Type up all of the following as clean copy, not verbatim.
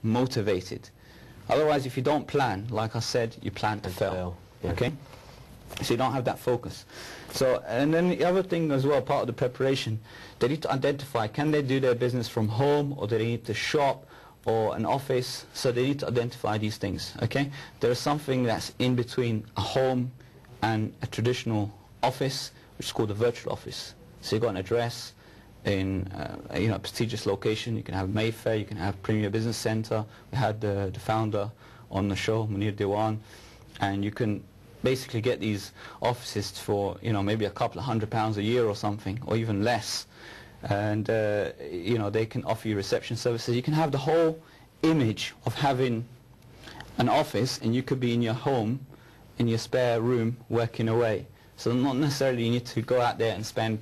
motivated. Otherwise, if you don't plan, like I said, you plan to fail. Yeah. Okay? So you don't have that focus. So, and then the other thing as well, part of the preparation, they need to identify, can they do their business from home, or do they need to shop, or an office? So they need to identify these things, okay? There is something that's in between a home and a traditional office, which is called a virtual office. So you've got an address in a prestigious location. You can have Mayfair, you can have Premier Business Centre. We had the founder on the show, Munir Dewan, and you can basically get these offices for maybe a couple of £100 a year or something, or even less, and they can offer you reception services. You can have the whole image of having an office, and you could be in your home, in your spare room, working away. So not necessarily you need to go out there and spend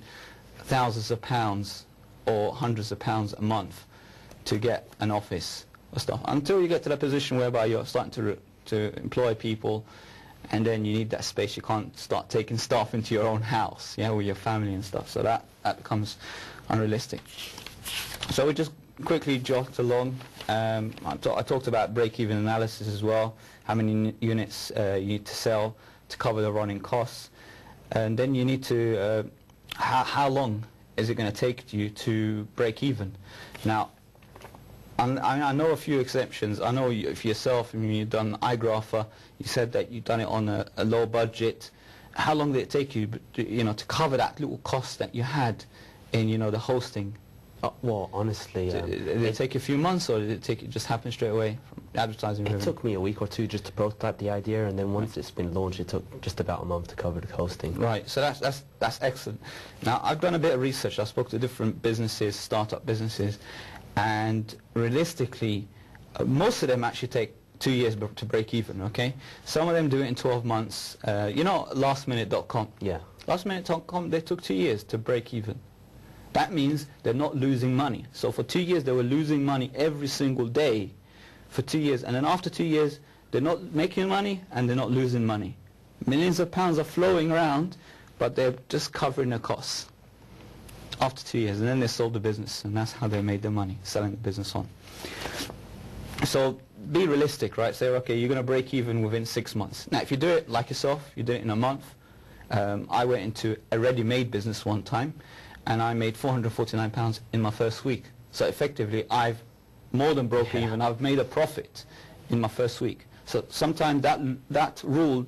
thousands of pounds or hundreds of pounds a month to get an office or stuff, until you get to the position whereby you're starting to employ people, and then you need that space. You can't start taking staff into your own house, with your family and stuff. So that becomes unrealistic. So we just quickly jot along. I talked about break-even analysis as well, how many units you need to sell to cover the running costs. And then you need to, how long is it going to take you to break even? Now, I know a few exceptions. I know if yourself, when you've done iGrapher, you said that you've done it on a low budget. How long did it take you, to cover that little cost that you had in, the hosting? Well, honestly, did it take a few months, or did it just happen straight away from advertising? It took me a week or two just to prototype the idea, and then once it's been launched, it took just about a month to cover the hosting. Right, so that's excellent. Now, I've done a bit of research. I spoke to different businesses, startup businesses, and realistically, most of them actually take 2 years to break even, okay? Some of them do it in 12 months. Lastminute.com. Yeah. Lastminute.com, they took 2 years to break even. That means they're not losing money. So for 2 years, they were losing money every single day for 2 years. And then after 2 years, they're not making money and they're not losing money. Millions of pounds are flowing around, but they're just covering the costs after 2 years. And then they sold the business, and that's how they made their money, selling the business on. So be realistic, right? Say, okay, you're going to break even within 6 months. Now, if you do it like yourself, you do it in a month. I went into a ready-made business one time, and I made £449 in my first week. So effectively, I've more than broken even. I've made a profit in my first week. So sometimes that rule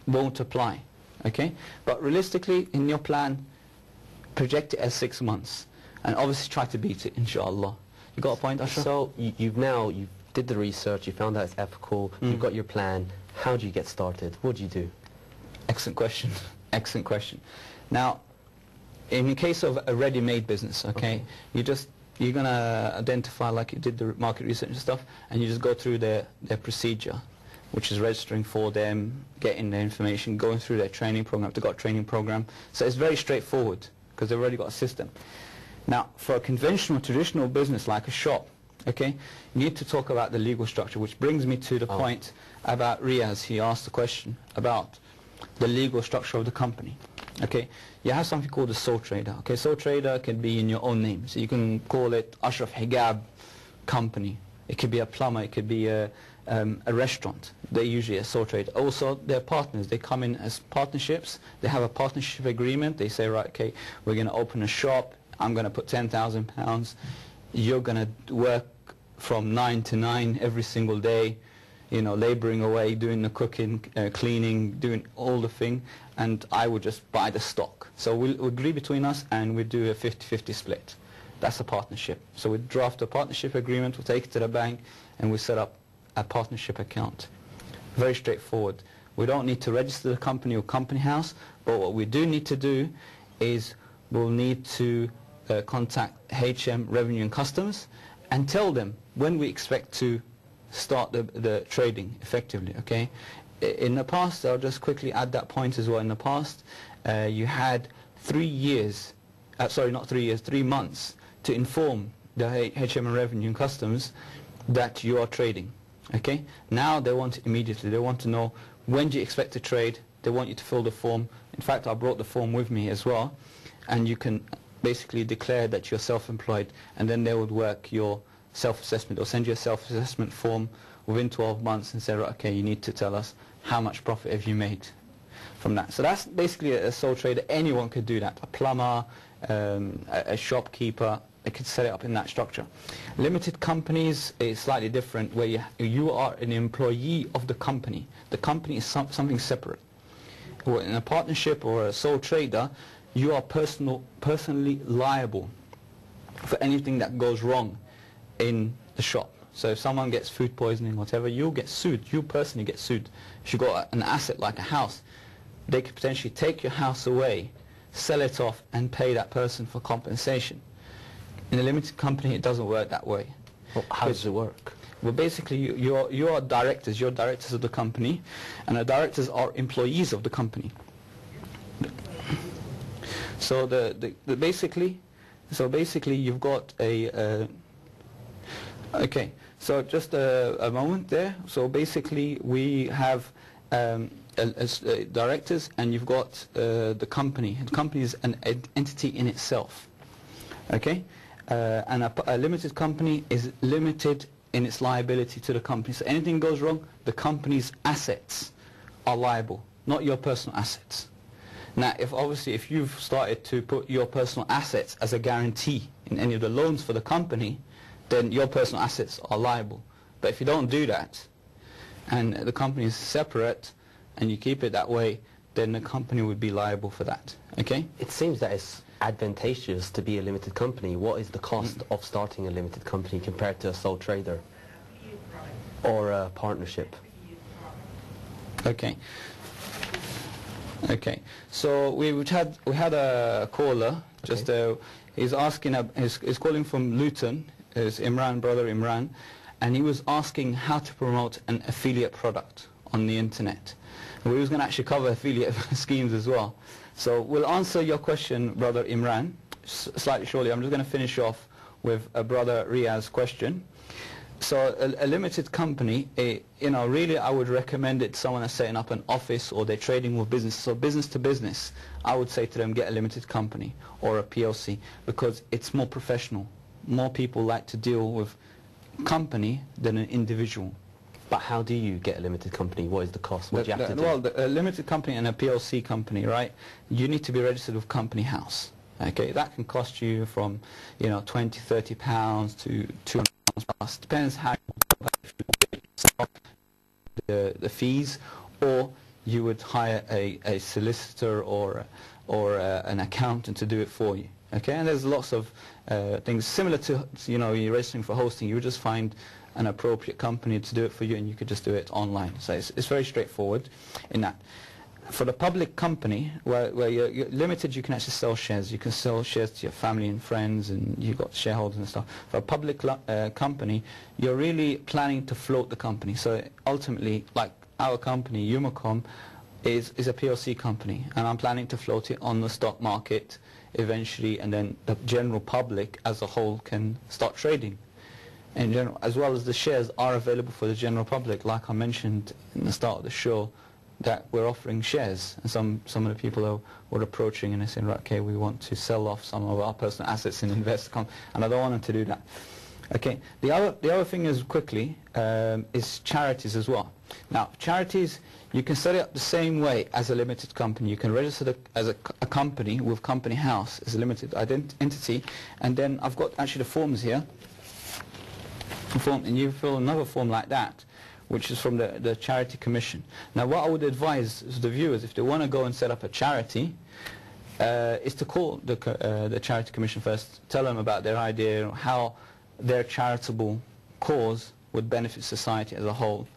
won't apply, okay? But realistically, in your plan, project it as 6 months, and obviously try to beat it, inshallah. You got a point, Ashraf? So you did the research, you found out it's ethical, you've got your plan. How do you get started? What do you do? Excellent question. Excellent question. Now, in the case of a ready-made business, okay, you're going to identify, like you did the market research and stuff, and you just go through their procedure, which is registering for them, getting their information, going through their training program. They've got a training program. So it's very straightforward, because they've already got a system. Now, for a conventional, traditional business like a shop, okay, you need to talk about the legal structure, which brings me to the point about Riaz. He asked the question about the legal structure of the company. Okay, you have something called a sole trader. Okay, sole trader can be in your own name. So you can call it Ashraf Hegab company. It could be a plumber, it could be a restaurant. They're usually a sole trader. Also, they're partners. They come in as partnerships. They have a partnership agreement. They say, right, okay, we're going to open a shop. I'm going to put £10,000. You're going to work from 9 to 9 every single day, laboring away, doing the cooking, cleaning, doing all the thing, and I would just buy the stock. So we'll agree between us, and we do a 50-50 split. That's a partnership. So we draft a partnership agreement, we'll take it to the bank, and we set up a partnership account. Very straightforward. We don't need to register the company or company house, but what we do need to do is we'll need to contact HM Revenue and Customs and tell them when we expect to start the trading effectively, okay? In the past, I'll just quickly add that point as well. In the past, you had 3 years, sorry, not 3 years, 3 months to inform the HM Revenue and Customs that you are trading, okay? Now they want it immediately. They want to know when do you expect to trade. They want you to fill the form. In fact, I brought the form with me as well, and you can basically declare that you're self-employed, and then they would work your self-assessment. They'll send you a self-assessment form within 12 months and say, right, okay, you need to tell us how much profit have you made from that. So that's basically a sole trader. Anyone could do that. A plumber, a shopkeeper, they could set it up in that structure. Limited companies is slightly different, where you are an employee of the company. The company is something separate. In a partnership or a sole trader, you are personally liable for anything that goes wrong in the shop. So if someone gets food poisoning, whatever, you'll get sued. You personally get sued. If you've got an asset like a house, they could potentially take your house away, sell it off, and pay that person for compensation. In a limited company, it doesn't work that way. Well, how does it work? Well, basically, you are directors. You're directors of the company, and the directors are employees of the company. So basically, you've got a okay. So just a moment there. So basically, we have directors, and you've got the company. The company is an entity in itself. Okay, and a limited company is limited in its liability to the company. So anything goes wrong, the company's assets are liable, not your personal assets. Now, if you've started to put your personal assets as a guarantee in any of the loans for the company, then your personal assets are liable. But if you don't do that, and the company is separate, and you keep it that way, then the company would be liable for that. Okay? It seems that it's advantageous to be a limited company. What is the cost of starting a limited company compared to a sole trader or a partnership? Okay. Okay. So we had a caller. Just he's asking. He's calling from Luton. It's Imran, brother Imran, and he was asking how to promote an affiliate product on the internet. We was going to actually cover affiliate schemes as well. So we'll answer your question, brother Imran, slightly shortly. I'm just going to finish off with brother Riyaz's question. So a limited company, really I would recommend it to someone that's setting up an office or they're trading with business. So business to business, I would say to them, get a limited company or a PLC, because it's more professional. More people like to deal with company than an individual. But how do you get a limited company? What is the cost? What do you have to do? Well, a limited company and a PLC company, right? You need to be registered with Company House. Okay, that can cost you from, £20, £30 to £200 plus. Depends how the fees, or you would hire a solicitor or an accountant to do it for you. Okay, and there's lots of things similar to, you're registering for hosting. You would just find an appropriate company to do it for you, and you could just do it online. So it's very straightforward in that. For the public company, where you're limited, you can actually sell shares. You can sell shares to your family and friends, and you've got shareholders and stuff. For a public company, you're really planning to float the company. So ultimately, like our company, Umacom, is a PLC company, and I'm planning to float it on the stock market eventually, and then the general public as a whole can start trading. In general, as well as the shares are available for the general public, like I mentioned in the start of the show, that we're offering shares, and some of the people were approaching and they're saying, right, okay, we want to sell off some of our personal assets and invest, and I don't want them to do that. Okay, the other thing is quickly is charities as well. Now, charities, you can set it up the same way as a limited company. You can register as a company with Company House as a limited entity, and then I've got actually the forms here. And you fill another form like that, which is from the Charity Commission. Now, what I would advise the viewers, if they want to go and set up a charity, is to call the Charity Commission first, tell them about their idea, how their charitable cause would benefit society as a whole,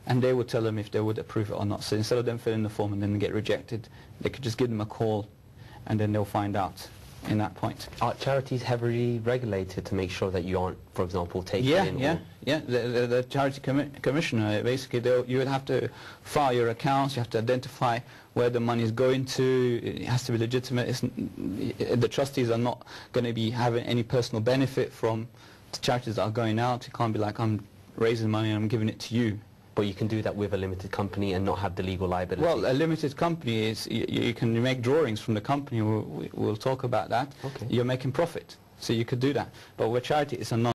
and they would tell them if they would approve it or not. So instead of them filling the form and then get rejected, they could just give them a call, and then they'll find out in that point. Are charities heavily regulated to make sure that you aren't, for example, taking in? Yeah. The Charity Commissioner, basically, you would have to file your accounts, you have to identify where the money is going to, it has to be legitimate. The trustees are not going to be having any personal benefit from the charities that are going out. It can't be like, I'm raising money and I'm giving it to you. But you can do that with a limited company and not have the legal liability. Well, a limited company is, you can make drawings from the company, we'll talk about that. Okay. You're making profit, so you could do that. But with charity, it's a